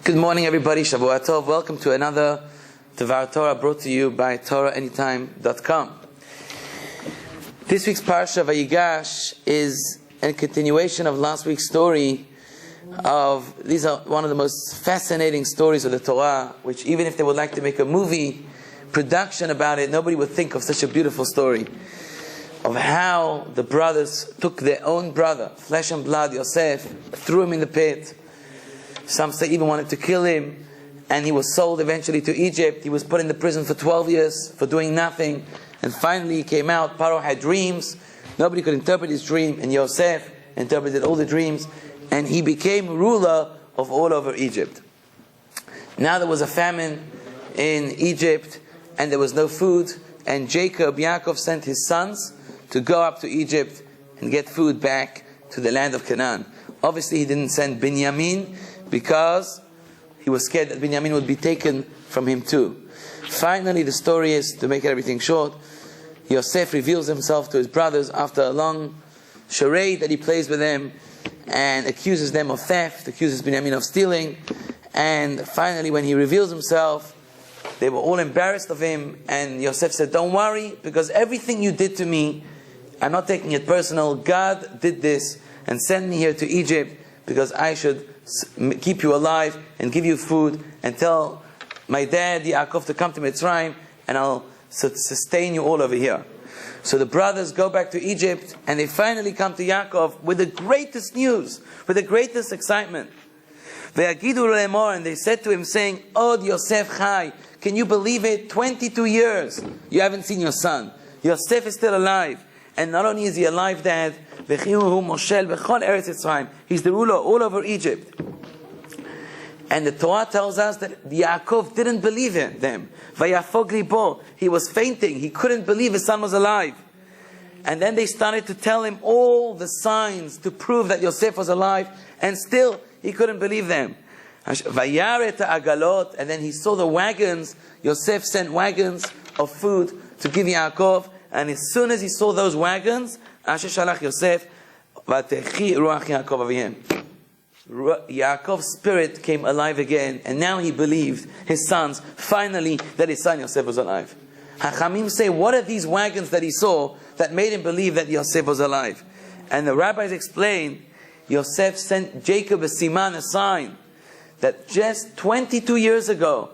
Good morning, everybody. Shavua Tov. Welcome to another Devar Torah brought to you by TorahAnyTime.com. This week's Parashat Vayigash is a continuation of last week's story. These are one of the most fascinating stories of the Torah, which even if they would like to make a movie production about it, nobody would think of such a beautiful story of how the brothers took their own brother, flesh and blood, Yosef, threw him in the pit. Some say even wanted to kill him, and he was sold eventually to Egypt. He was put in the prison for 12 years for doing nothing, and finally he came out. Paro had dreams. Nobody could interpret his dream, and Yosef interpreted all the dreams, and he became ruler of all over Egypt. Now there was a famine in Egypt, and there was no food, and Yaakov sent his sons to go up to Egypt and get food back to the land of Canaan. Obviously he didn't send Binyamin, because he was scared that Binyamin would be taken from him too. Finally, the story is, to make everything short, Yosef reveals himself to his brothers after a long charade that he plays with them, and accuses them of theft, accuses Binyamin of stealing, and finally when he reveals himself, they were all embarrassed of him, and Yosef said, "Don't worry, because everything you did to me, I'm not taking it personal. God did this and sent me here to Egypt because I should keep you alive and give you food and tell my dad Yaakov to come to Mitzrayim, and I'll sustain you all over here." So the brothers go back to Egypt, and they finally come to Yaakov with the greatest news, with the greatest excitement. And they said to him, saying, "Od Yosef Chai, can you believe it? 22 years you haven't seen your son. Yosef is still alive. And not only is he alive, Dad, he's the ruler all over Egypt." And the Torah tells us that Yaakov didn't believe them. He was fainting. He couldn't believe his son was alive. And then they started to tell him all the signs to prove that Yosef was alive, and still he couldn't believe them. And then he saw the wagons. Yosef sent wagons of food to give Yaakov. And as soon as he saw those wagons, Yaakov's spirit came alive again, and now he believed his sons, finally, that his son Yosef was alive. Hachamim say, what are these wagons that he saw that made him believe that Yosef was alive? And the rabbis explain, Yosef sent Jacob a siman, a sign, that just 22 years ago,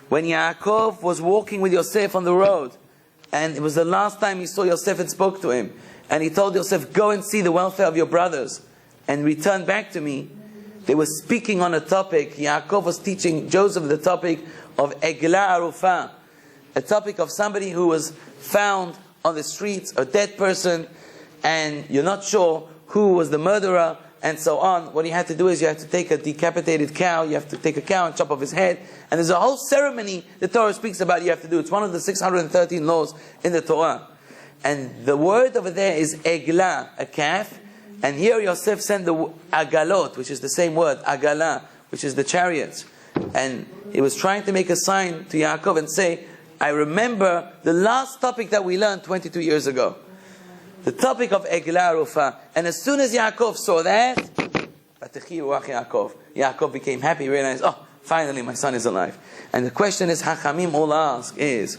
when Yaakov was walking with Yosef on the road, and it was the last time he saw Yosef and spoke to him, and he told Yosef, "Go and see the welfare of your brothers and return back to me." They were speaking on a topic. Yaakov was teaching Joseph the topic of Egla Arufa, a topic of somebody who was found on the streets, a dead person, and you're not sure who was the murderer, and so on. What you had to do is you have to take a decapitated cow, you have to take a cow and chop off his head, and there's a whole ceremony the Torah speaks about you have to do. It's one of the 613 laws in the Torah. And the word over there is Egla, a calf, and here Yosef sent the Agalot, which is the same word, Agala, which is the chariots. And he was trying to make a sign to Yaakov and say, I remember the last topic that we learned 22 years ago. The topic of Egla Rufa. And as soon as Yaakov saw that, Yaakov became happy, realized, oh, finally my son is alive. And the question is, Hachamim all ask is,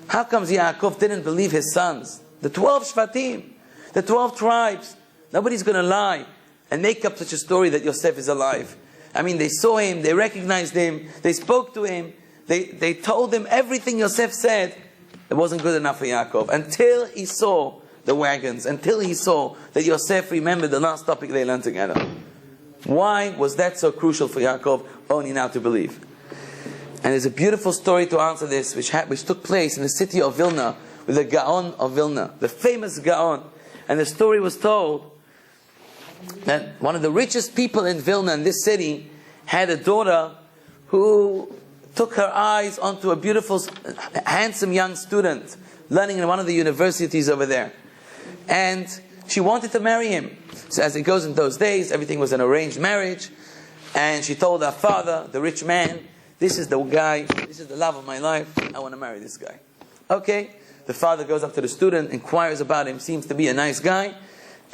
how comes Yaakov didn't believe his sons? The 12 Shvatim, the 12 tribes. Nobody's going to lie and make up such a story that Yosef is alive. I mean, they saw him, they recognized him, they spoke to him, they told him everything Yosef said. It wasn't good enough for Yaakov until he saw the wagons, until he saw that Yosef remembered the last topic they learned together. Why was that so crucial for Yaakov only now to believe? And there's a beautiful story to answer this, which took place in the city of Vilna, with the Gaon of Vilna, the famous Gaon. And the story was told that one of the richest people in Vilna, in this city, had a daughter who took her eyes onto a beautiful, handsome young student learning in one of the universities over there. And she wanted to marry him. So as it goes in those days, everything was an arranged marriage. And she told her father, the rich man, this is the guy, this is the love of my life, I want to marry this guy. Okay, the father goes up to the student, inquires about him, seems to be a nice guy,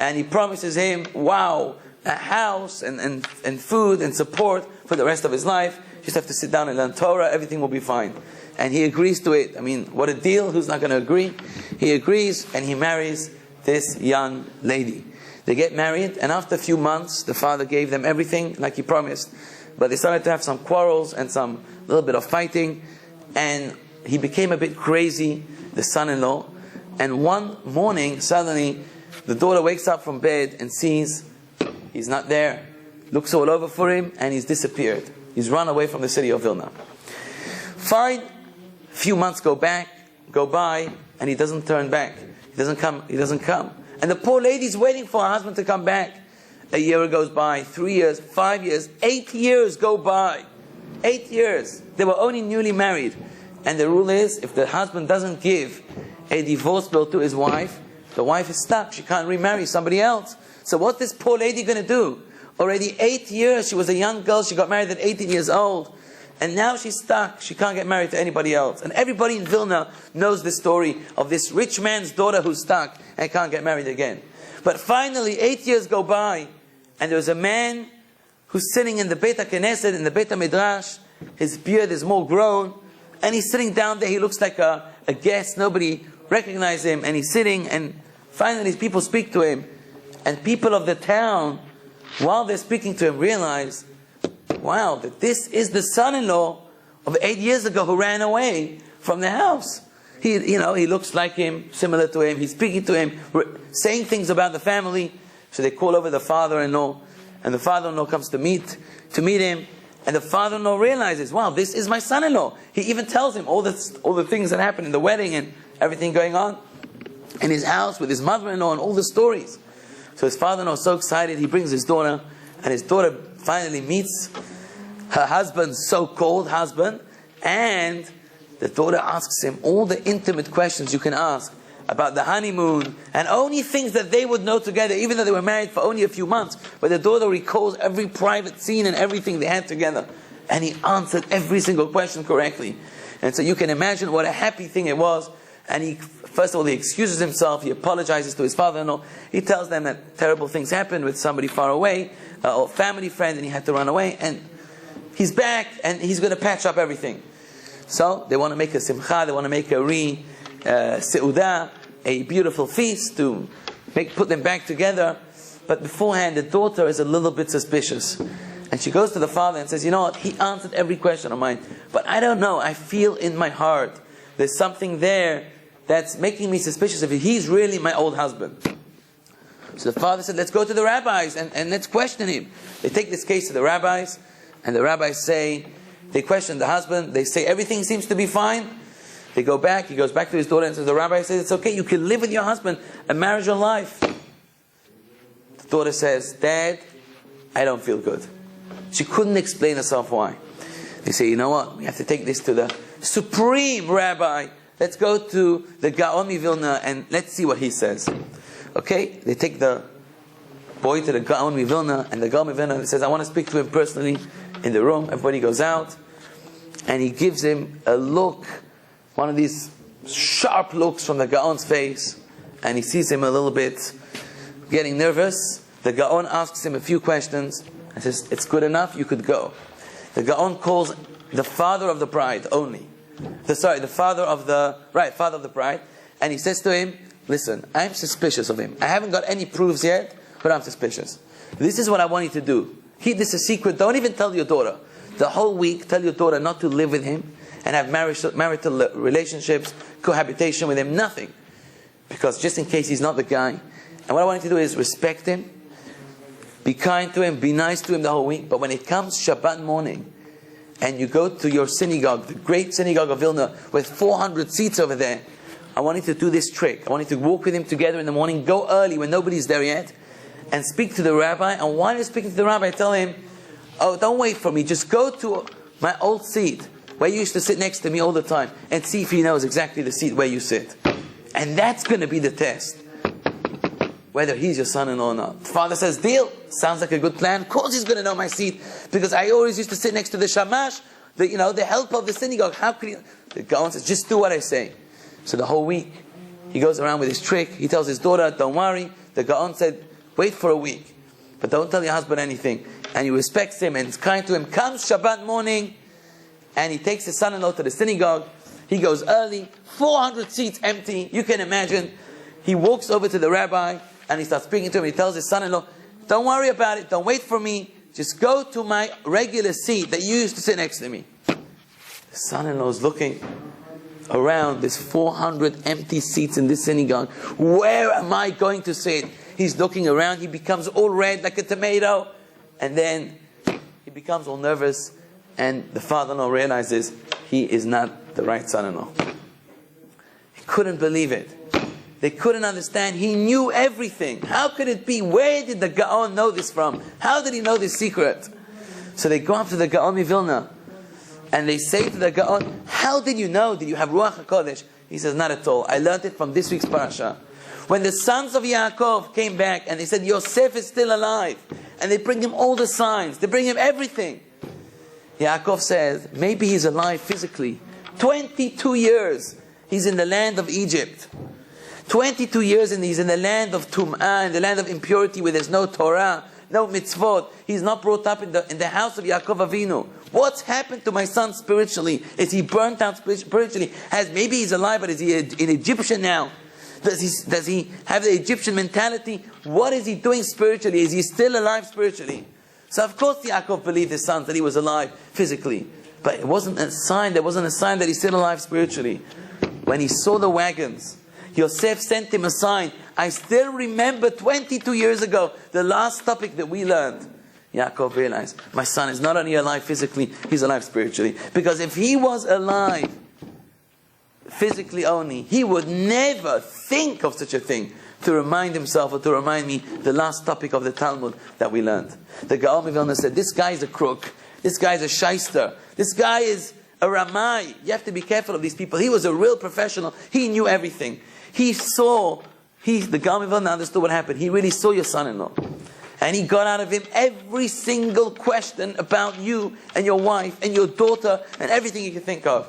and he promises him, wow, a house and food and support for the rest of his life. You just have to sit down and learn Torah, everything will be fine. And he agrees to it. I mean, what a deal, who's not going to agree? He agrees and he marries this young lady. They get married, and after a few months, the father gave them everything like he promised. But they started to have some quarrels and some little bit of fighting, and he became a bit crazy, the son-in-law. And one morning, suddenly, the daughter wakes up from bed and sees he's not there. Looks all over for him, and he's disappeared. He's run away from the city of Vilna. Fine. A few months go by, and he doesn't turn back. He doesn't come. And the poor lady's waiting for her husband to come back. A year goes by, 3 years, 5 years, 8 years go by. 8 years. They were only newly married. And the rule is, if the husband doesn't give a divorce bill to his wife, the wife is stuck. She can't remarry somebody else. So what's this poor lady going to do? Already 8 years, she was a young girl, she got married at 18 years old. And now she's stuck. She can't get married to anybody else. And everybody in Vilna knows the story of this rich man's daughter who's stuck and can't get married again. But finally, 8 years go by, and there's a man who's sitting in the Beit HaKnesset, in the Beit HaMidrash. His beard is more grown, and he's sitting down there. He looks like a guest. Nobody recognizes him, and he's sitting, and finally people speak to him. And people of the town, while they're speaking to him, realize, wow, that this is the son-in-law of 8 years ago who ran away from the house. He looks like him, similar to him. He's speaking to him, saying things about the family. So they call over the father-in-law, and the father-in-law comes to meet him. And the father-in-law realizes, wow, this is my son-in-law. He even tells him all the things that happened in the wedding and everything going on in his house with his mother-in-law and all the stories. So his father-in-law is so excited, he brings his daughter, and his daughter finally meets her husband, so-called husband, and the daughter asks him all the intimate questions you can ask about the honeymoon, and only things that they would know together, even though they were married for only a few months. But the daughter recalls every private scene and everything they had together. And he answered every single question correctly. And so you can imagine what a happy thing it was. And first of all, he excuses himself, he apologizes to his father-in-law. He tells them that terrible things happened with somebody far away, or family friend, and he had to run away. And he's back, and he's going to patch up everything. So they want to make a simcha, they want to make a seudah, a beautiful feast to put them back together. But beforehand, the daughter is a little bit suspicious. And she goes to the father and says, you know what, he answered every question of mine, but I don't know, I feel in my heart there's something there that's making me suspicious if he's really my old husband. So the father said, let's go to the rabbis and let's question him. They take this case to the rabbis, and the rabbis they question the husband, they say everything seems to be fine. They go back, he goes back to his daughter and says, the rabbi says, it's okay, you can live with your husband a marital life. The daughter says, Dad, I don't feel good. She couldn't explain herself why. They say, you know what, we have to take this to the supreme rabbi. Let's go to the Gaon Vilna and let's see what he says. Okay, they take the boy to the Gaon Vilna, and the Gaon Vilna says, I want to speak to him personally in the room. Everybody goes out, and he gives him a look, one of these sharp looks from the Gaon's face, and he sees him a little bit getting nervous. The Gaon asks him a few questions and says, it's good enough, you could go. The Gaon calls the father of the bride only. The father of the bride, and he says to him, listen, I'm suspicious of him. I haven't got any proofs yet, but I'm suspicious. This is what I want you to do. Keep this a secret. Don't even tell your daughter. The whole week, tell your daughter not to live with him and have marital relationships, cohabitation with him, nothing. Because just in case he's not the guy. And what I want you to do is respect him, be kind to him, be nice to him the whole week. But when it comes Shabbat morning, and you go to your synagogue, the great synagogue of Vilna, with 400 seats over there, I want you to do this trick. I want you to walk with him together in the morning, go early when nobody's there yet, and speak to the rabbi. And while you're speaking to the rabbi, tell him, oh, don't wait for me, just go to my old seat, where you used to sit next to me all the time, and see if he knows exactly the seat where you sit. And that's going to be the test, whether he's your son-in-law or not. The father says, deal, sounds like a good plan. Of course he's going to know my seat, because I always used to sit next to the shamash, the help of the synagogue. How could he? The Gaon says, just do what I say. So the whole week, he goes around with his trick. He tells his daughter, don't worry. The Gaon said, wait for a week. but don't tell your husband anything. And he respects him and is kind to him. Comes Shabbat morning, and he takes his son-in-law to the synagogue. He goes early, 400 seats empty. You can imagine. He walks over to the rabbi, and he starts speaking to him. He tells his son-in-law, don't worry about it. Don't wait for me. Just go to my regular seat that you used to sit next to me. The son-in-law is looking around. There's 400 empty seats in this synagogue. Where am I going to sit? He's looking around. He becomes all red like a tomato. And then he becomes all nervous. And the father-in-law realizes he is not the right son-in-law. He couldn't believe it. They couldn't understand. He knew everything. How could it be? Where did the Gaon know this from? How did he know this secret? So they go up to the Gaon Mivilna, and they say to the Gaon, how did you know? Did you have Ruach HaKodesh? He says, not at all. I learned it from this week's parasha. When the sons of Yaakov came back and they said, Yosef is still alive, and they bring him all the signs, they bring him everything. Yaakov says, maybe he's alive physically. 22 years he's in the land of Egypt. 22 years and he's in the land of Tum'ah, in the land of impurity where there's no Torah, no mitzvot. He's not brought up in the house of Yaakov Avinu. What's happened to my son spiritually? Is he burnt out spiritually? Maybe he's alive, but is he an Egyptian now? Does he have the Egyptian mentality? What is he doing spiritually? Is he still alive spiritually? So of course Yaakov believed his son that he was alive physically. But it wasn't a sign, there wasn't a sign that he's still alive spiritually. When he saw the wagons, Yosef sent him a sign. I still remember 22 years ago, the last topic that we learned. Yaakov realized, my son is not only alive physically, he's alive spiritually. Because if he was alive physically only, he would never think of such a thing to remind himself or to remind me the last topic of the Talmud that we learned. The Gaon Mivilna said, this guy is a crook, this guy is a shyster, this guy is a Ramai. You have to be careful of these people. He was a real professional. He knew everything. He saw, the Gaon Mivilna understood what happened. He really saw your son-in-law. And he got out of him every single question about you and your wife and your daughter and everything you can think of.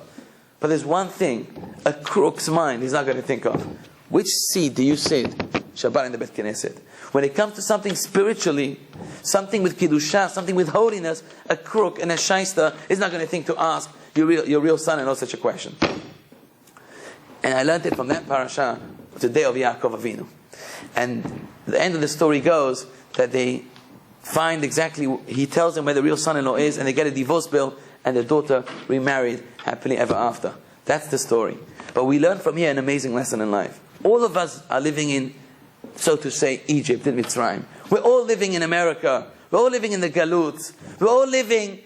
But there's one thing a crook's mind is not going to think of. Which seat do you sit? Shabbat in the Bet Knesset. When it comes to something spiritually, something with Kiddushah, something with holiness, a crook and a shyster is not going to think to ask your real son-in-law such a question. And I learned it from that parasha, the day of Yaakov Avinu. And the end of the story goes that they find exactly, he tells them where the real son-in-law is, and they get a divorce bill, and the daughter remarried happily ever after. That's the story. But we learn from here an amazing lesson in life. All of us are living in, so to say, Egypt and Mitzrayim. We're all living in America. We're all living in the Galut. We're all living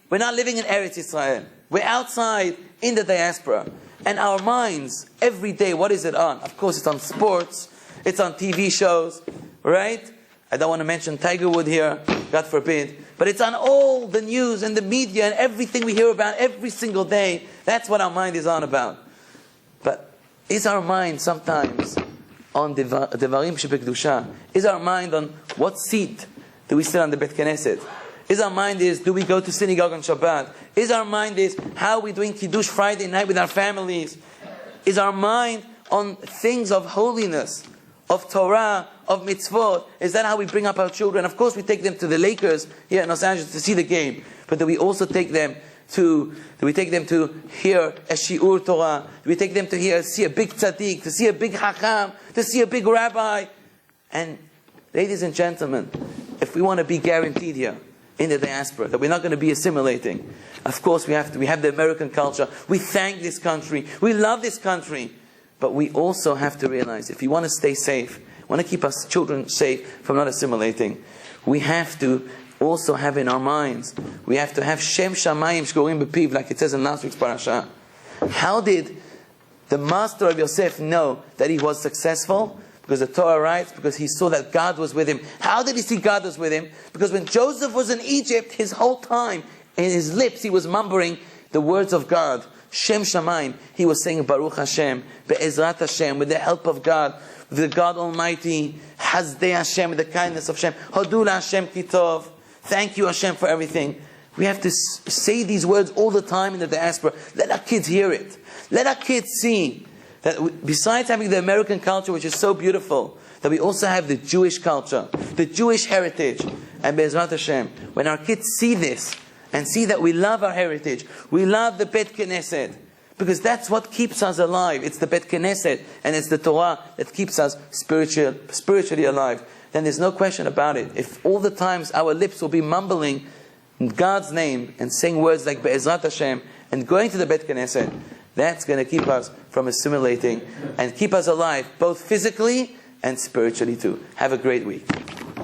we're not living in Eretz Yisrael. We're outside in the diaspora. And our minds, every day, what is it on? Of course, it's on sports. It's on TV shows. Right? I don't want to mention Tiger Woods here, God forbid. But it's on all the news and the media and everything we hear about every single day. That's what our mind is on about. But is our mind sometimes on Devarim Shebekdusha? Is our mind on what seat do we sit on the Bet Knesset? Is our mind do we go to synagogue on Shabbat? Is our mind how are we doing Kiddush Friday night with our families? Is our mind on things of holiness, of Torah, of mitzvot? Is that how we bring up our children? Of course we take them to the Lakers here in Los Angeles to see the game. But do we also take them to hear a shiur Torah? Do we take them to see a big tzaddik, to see a big hacham, to see a big rabbi? And ladies and gentlemen, if we want to be guaranteed here in the diaspora that we're not going to be assimilating, of course we have the American culture. We thank this country. We love this country. But we also have to realize, if we want to stay safe, want to keep our children safe from not assimilating, we have to also have in our minds, we have to have Shem Shamayim Shkorim B'piv, like it says in last week's parasha. How did the master of Yosef know that he was successful? Because the Torah writes, because he saw that God was with him. How did he see God was with him? Because when Joseph was in Egypt, his whole time, in his lips, he was mumbling the words of God. Shem Shamayim. He was saying, Baruch Hashem, Be'ezrat Hashem, with the help of God, with the God Almighty, Hazdei Hashem, with the kindness of Hashem, Hodul Hashem Kitov. Thank you Hashem for everything. We have to say these words all the time in the diaspora. Let our kids hear it. Let our kids see that besides having the American culture, which is so beautiful, that we also have the Jewish culture, the Jewish heritage. And Be'ezrat Hashem, when our kids see this, and see that we love our heritage, we love the Bet Knesset, because that's what keeps us alive. It's the Bet Knesset, and it's the Torah that keeps us spiritually alive. Then there's no question about it. If all the times our lips will be mumbling God's name, and saying words like Be'ezrat Hashem, and going to the Bet Knesset, that's going to keep us from assimilating, and keep us alive, both physically and spiritually too. Have a great week.